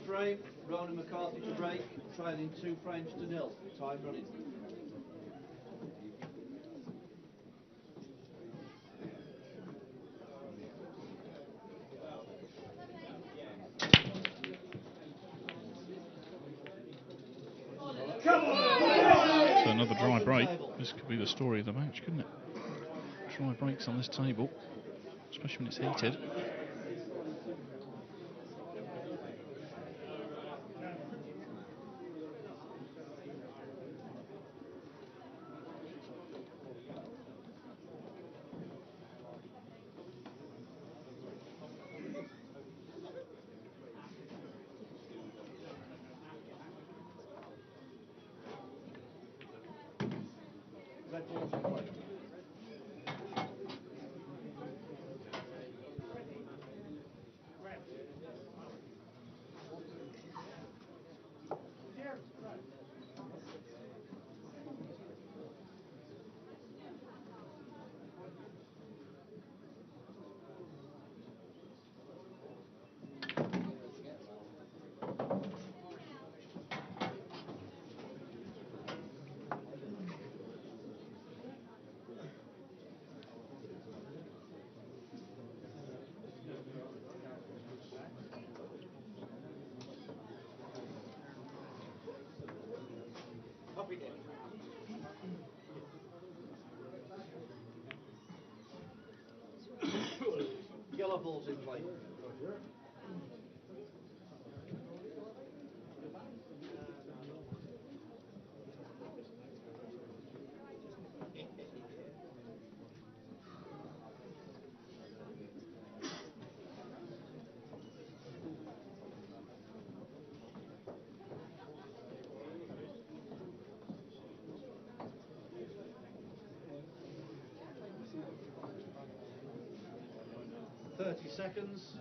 frame, Ronan McCarthy to break, trailing 2 frames to 0. Time running. So another dry break. This could be the story of the match, couldn't it? Dry breaks on this table, especially when it's heated. Red balls in play. Yellow balls in play. 30 seconds.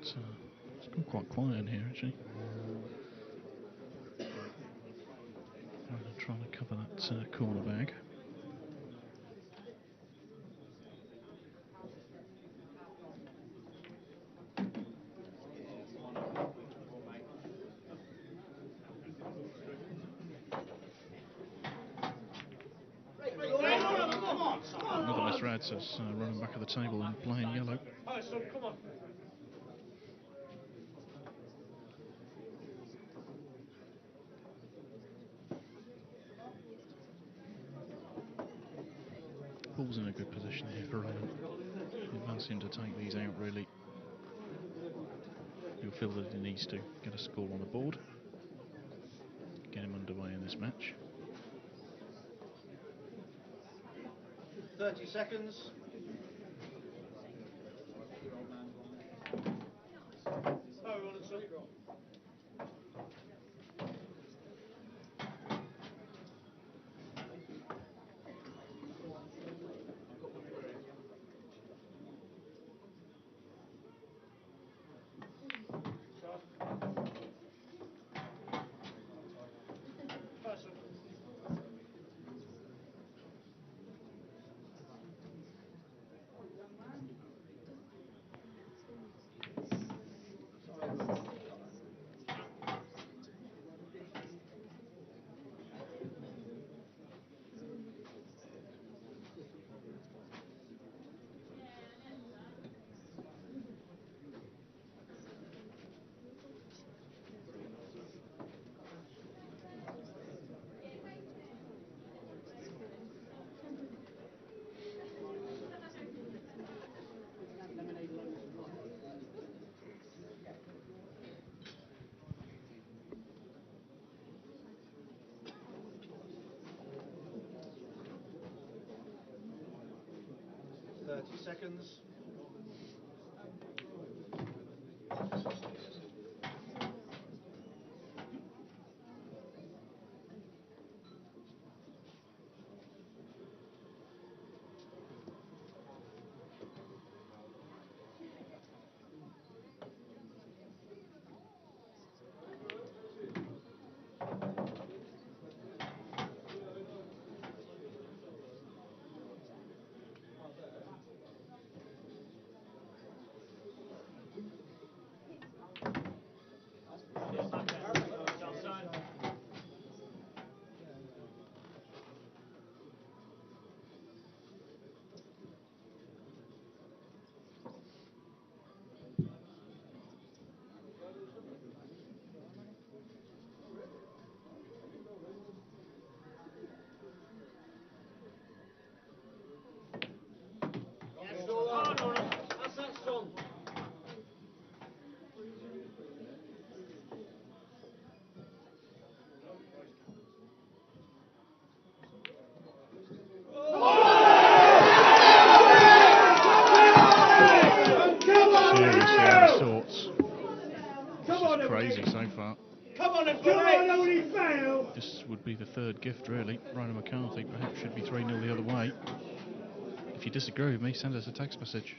It's gone quite quiet in here, actually. Ronan trying to cover that corner bag. Another misread, so it's running back of the table and playing yellow. Ball's in a good position here for Ronan. He wants him to take these out, really. He'll feel that he needs to get a score on the board, get him underway in this match. 30 seconds. Seconds. Crazy so far. This would be the third gift, really. Ronan McCarthy perhaps should be 3-0 the other way. If you disagree with me, send us a text message.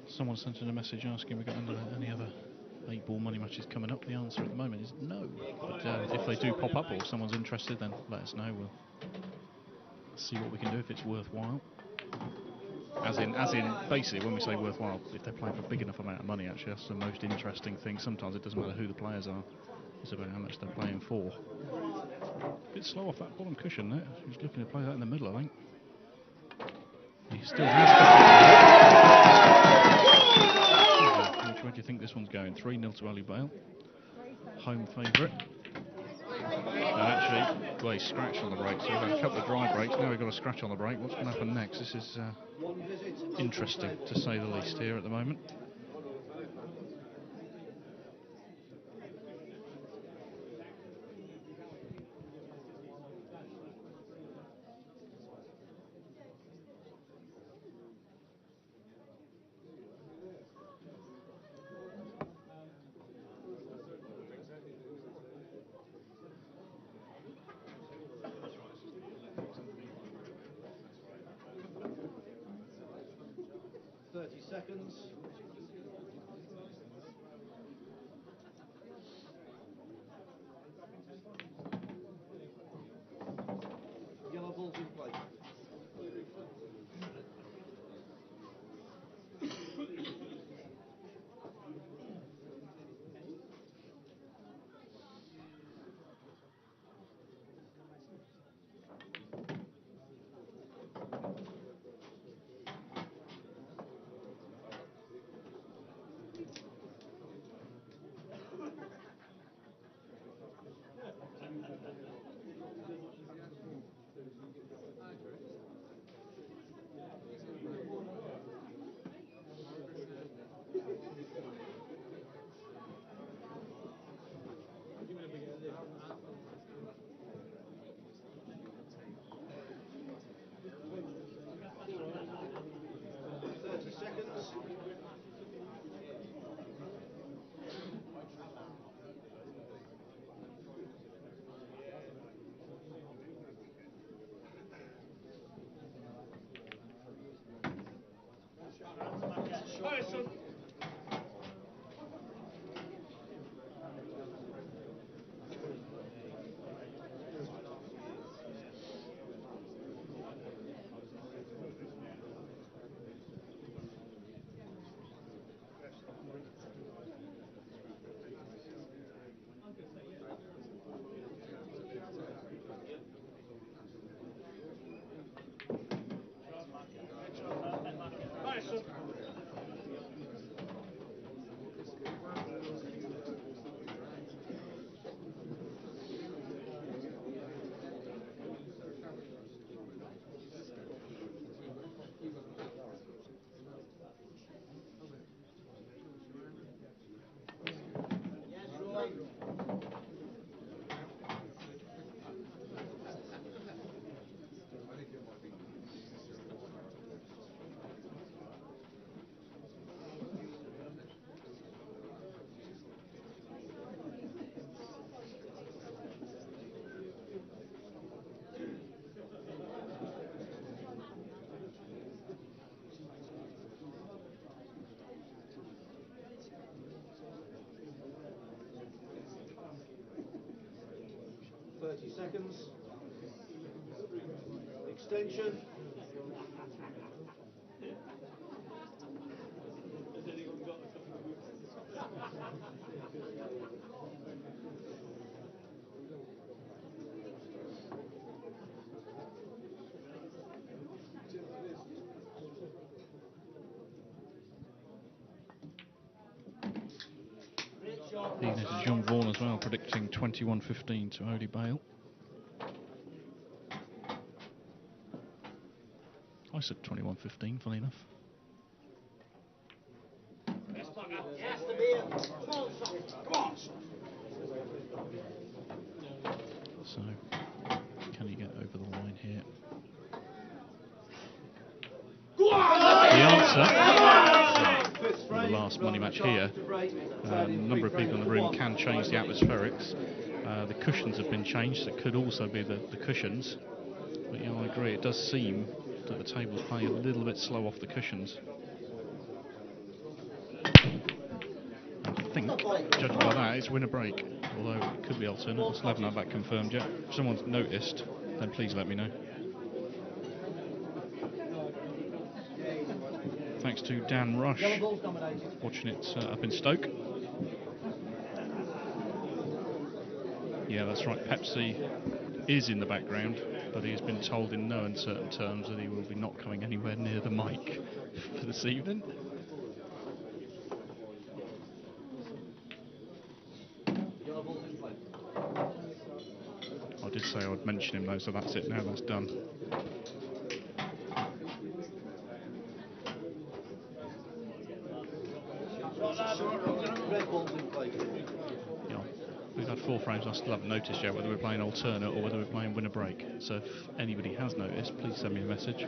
Someone sent in a message asking if we've got any other 8-ball money matches coming up. The answer at the moment is no. But if they do pop up or someone's interested, then let us know. We'll see what we can do if it's worthwhile. As in, basically, when we say worthwhile, if they're playing for a big enough amount of money, actually, that's the most interesting thing. Sometimes it doesn't matter who the players are, it's about how much they're playing for. A bit slow off that bottom cushion there. He's looking to play that in the middle, I think. He still has got. Which way do you think this one's going? 3-0 to Ali Bale. Home favourite. Actually, well, he's scratched on the brake, so we've had a couple of dry brakes. Now we've got a scratch on the brake. What's going to happen next? This is interesting, to say the least, here at the moment. seconds. Yellow ball's in play. Seconds. Extension. Leading it to John Vaughan as well, predicting 21-15 to Odie Bale. I said 21-15, funny enough. So, can he get over the line here? The answer, the last money match here, a number of people in the room can change the atmospherics. The cushions have been changed, it could also be the cushions. But yeah, I agree, it does seem that the table's playing a little bit slow off the cushions. I think, judging by that, it's win a break, although it could be alternate. I still haven't had that confirmed yet. If someone's noticed, then please let me know. Thanks to Dan Rush, watching it up in Stoke. Yeah, that's right, Pepsi is in the background, but he has been told in no uncertain terms that he will be not coming anywhere near the mic for this evening. I did say I would mention him though, so that's it now, that's done. Yeah, we've had 4 frames, I still haven't noticed yet whether we're playing alternate or whether we're playing win a break. So if anybody has noticed, please send me a message.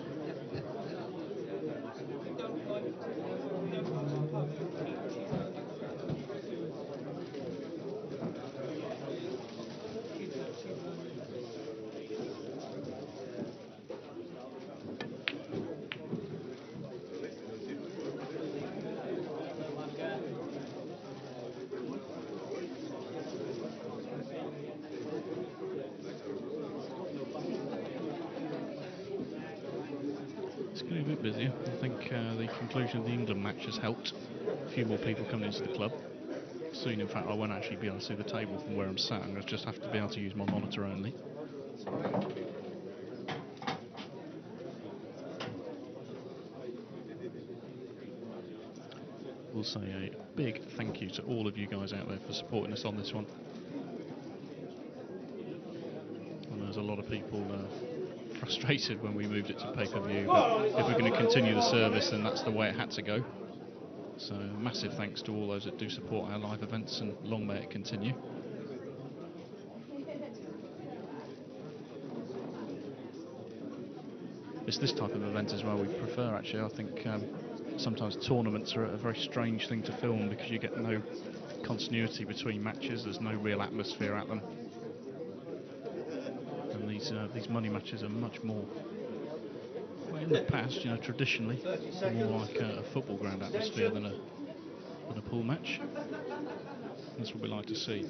Getting a bit busier. I think the conclusion of the England match has helped. A few more people coming into the club. Soon, in fact, I won't actually be able to see the table from where I'm sat. I just have to be able to use my monitor only. We'll say a big thank you to all of you guys out there for supporting us on this one. And there's a lot of people frustrated when we moved it to pay-per-view, but if we're going to continue the service, then that's the way it had to go. So massive thanks to all those that do support our live events, and long may it continue. It's this type of event as well we prefer, actually. I think sometimes tournaments are a very strange thing to film because you get no continuity between matches. There's no real atmosphere at them, and these money matches are much more, well, in the past, traditionally more like a football ground atmosphere than a pool match. That's what we like to see.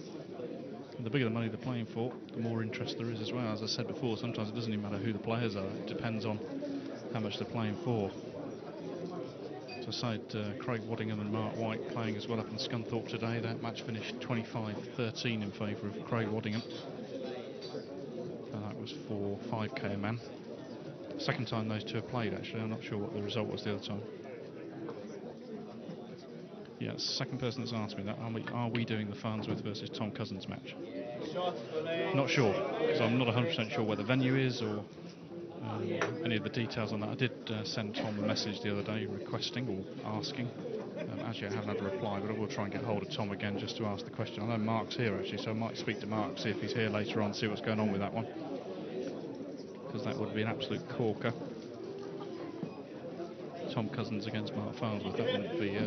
And the bigger the money they're playing for, the more interest there is as well. As I said before, sometimes it doesn't even matter who the players are. It depends on how much they're playing for. So I said Craig Waddingham and Mark White playing as well up in Scunthorpe today. That match finished 25-13 in favour of Craig Waddingham. And that was for 5k a man. Second time those two have played, actually. I'm not sure what the result was the other time. Yeah, it's the second person that's asked me that. Are we doing the Farnsworth versus Tom Cousins match? Not sure, because I'm not 100% sure where the venue is or any of the details on that. I did send Tom a message the other day requesting or asking. Actually, I haven't had a reply, but I will try and get hold of Tom again just to ask the question. I know Mark's here, actually, so I might speak to Mark, see if he's here later on, see what's going on with that one. Because that would be an absolute corker. Tom Cousins against Mark Farnsworth, that wouldn't be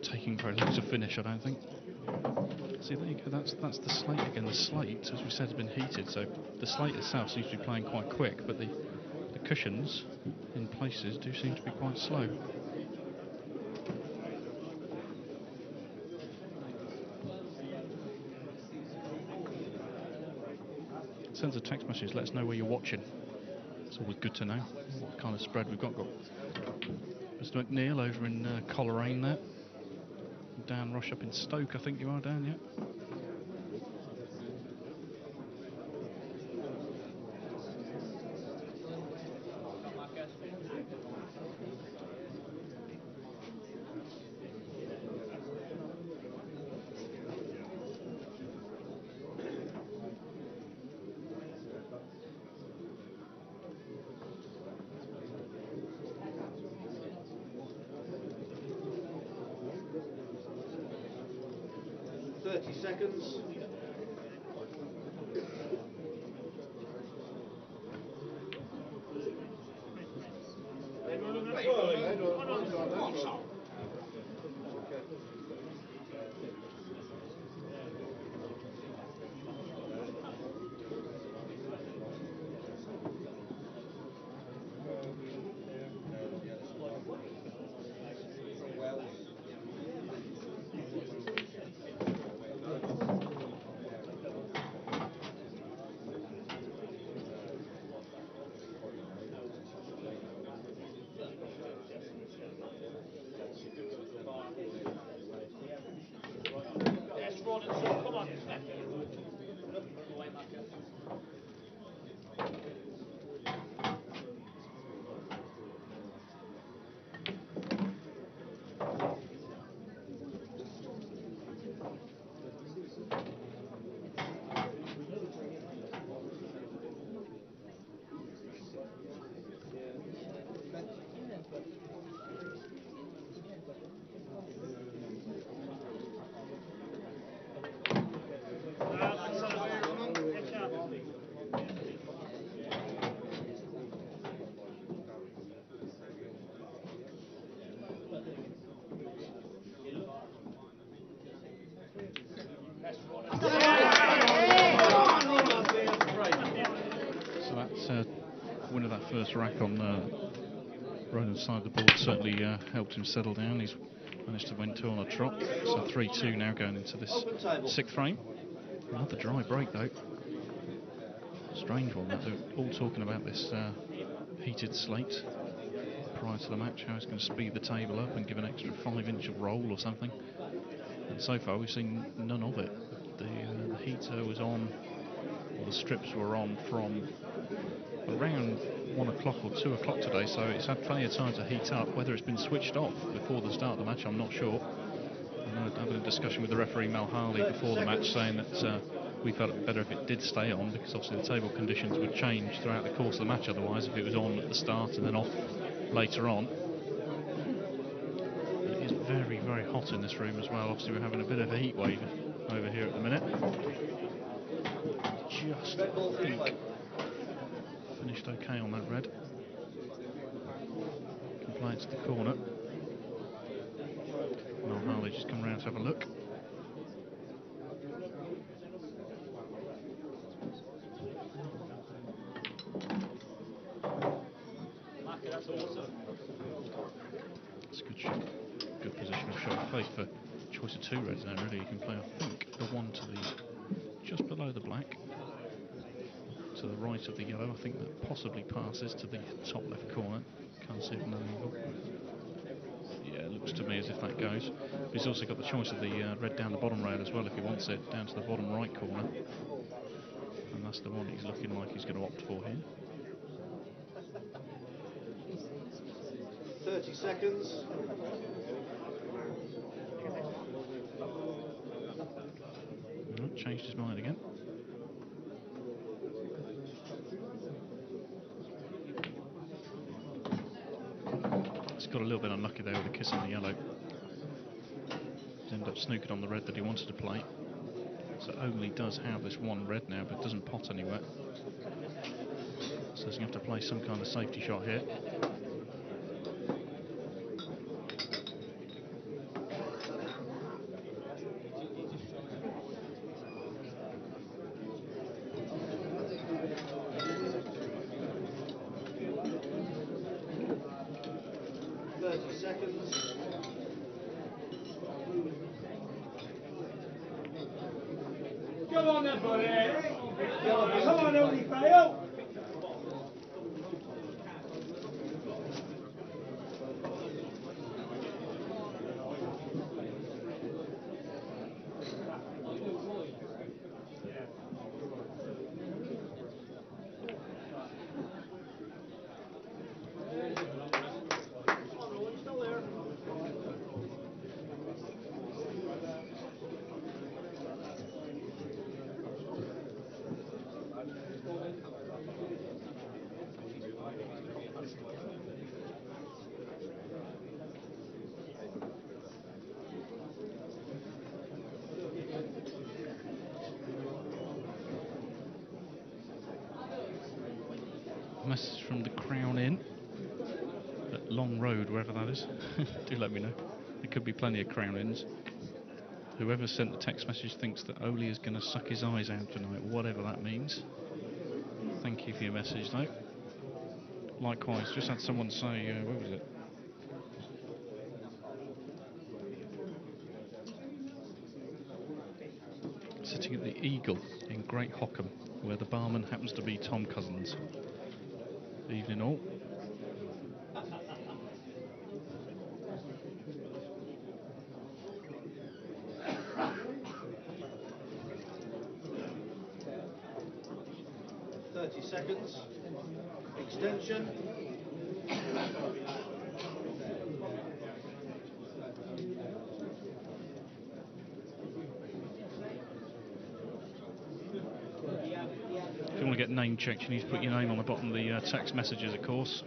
taking very long to finish, I don't think. See, there you go, that's the slate again. The slate, as we said, has been heated, so the slate itself seems to be playing quite quick, but the cushions in places do seem to be quite slow. Sends a text message, let us know where you're watching. It's always good to know what kind of spread we've got. Mr. McNeil over in Coleraine there. Dan Rush up in Stoke, I think you are, Dan, yeah? 30 seconds. Winner that first rack on Ronan's side of the board certainly helped him settle down. He's managed to win two on a trot, so 3-2 now going into this sixth frame. Another dry break though. Strange one. They're all talking about this heated slate prior to the match, how he's going to speed the table up and give an extra 5-inch roll or something. And so far we've seen none of it. The heater was on, or the strips were on from around 1 o'clock or 2 o'clock today, so it's had plenty of time to heat up. Whether it's been switched off before the start of the match, I'm not sure. I had a discussion with the referee Mel Harley before the match, saying that we felt it better if it did stay on, because obviously the table conditions would change throughout the course of the match otherwise if it was on at the start and then off later on. It is very, very hot in this room as well. Obviously we're having a bit of a heat wave over here at the minute. Just, I think, finished okay on that red. Can play it to the corner. Mel Harley just come round to have a look. It's a good shot. Good positional shot. Played for choice of 2 reds now, really. You can play, I think, the one to the just below the black, to the right of the yellow. I think that possibly passes to the top left corner. Can't see it from that angle. Yeah, it looks to me as if that goes. But he's also got the choice of the red down the bottom rail as well if he wants it, down to the bottom right corner. And that's the one he's looking like he's going to opt for here. 30 seconds. No, changed his mind again. He's got a little bit unlucky there with the kiss on the yellow. He's ended up snookered on the red that he wanted to play. So only does have this one red now, but doesn't pot anywhere. So he's going to have to play some kind of safety shot here. Come on then, buddy. Come on, only fail. Message from the Crown Inn at Long Road, wherever that is. Do let me know. There could be plenty of Crown Inns. Whoever sent the text message thinks that Oli is going to suck his eyes out tonight, whatever that means. Thank you for your message, though. Likewise, just had someone say, where was it? Sitting at the Eagle in Great Hockham, where the barman happens to be Tom Cousins. Evening all. Seconds. Extension. If you want to get name checked, you need to put your name on the bottom of the text messages, of course.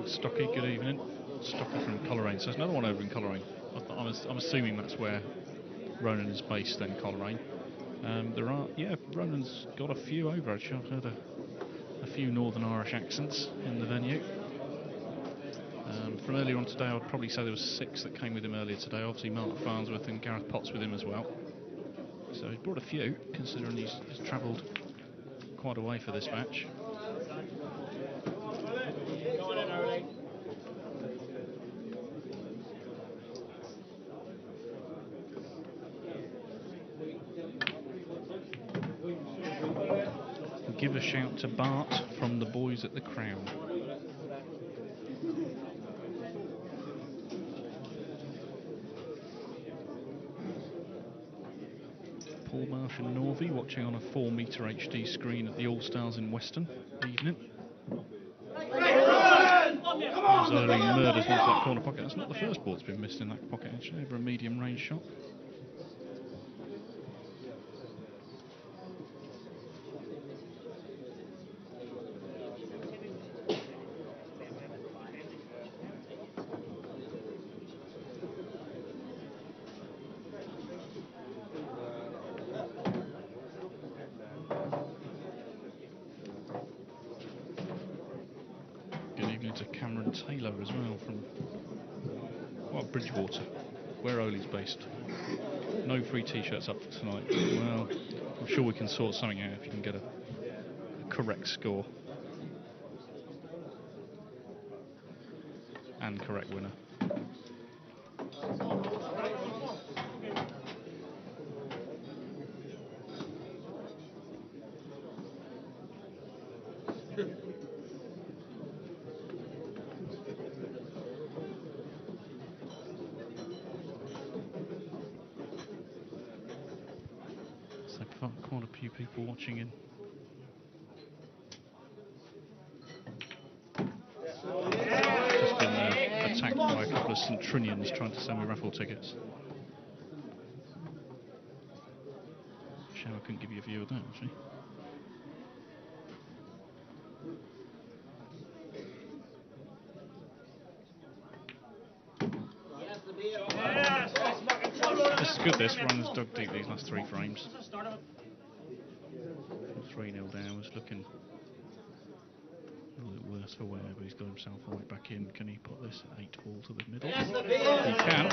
Stocky, good evening. Stocky from Coleraine. So there's another one over in Coleraine. I'm assuming that's where Ronan is based then, Coleraine. Ronan's got a few over. Actually, I've heard a few Northern Irish accents in the venue. From earlier on today, I'd probably say there was 6 that came with him earlier today. Obviously, Mark Farnsworth and Gareth Potts with him as well. So he's brought a few, considering he's travelled quite a way for this match. Give a shout to Bart from the boys at the Crown. Paul Marsh and Norvey watching on a 4-metre HD screen at the All-Stars in Weston. Evening. There's early murders into that corner pocket. That's not the first ball that's been missed in that pocket, actually, over a medium range shot. Taylor as well from Bridgewater, where Ollie's based. No free t-shirts up for tonight. Well, I'm sure we can sort something out if you can get a correct score and correct winner. Quite a few people watching in. Just been attacked by a couple of St Trinians trying to sell me raffle tickets. Shame I couldn't give you a view of that, actually. This is good, this. Ronan's dug deep these last 3 frames. 3-0 down, was looking a little worse for wear, but he's got himself right back in. Can he put this 8 ball to the middle? He can.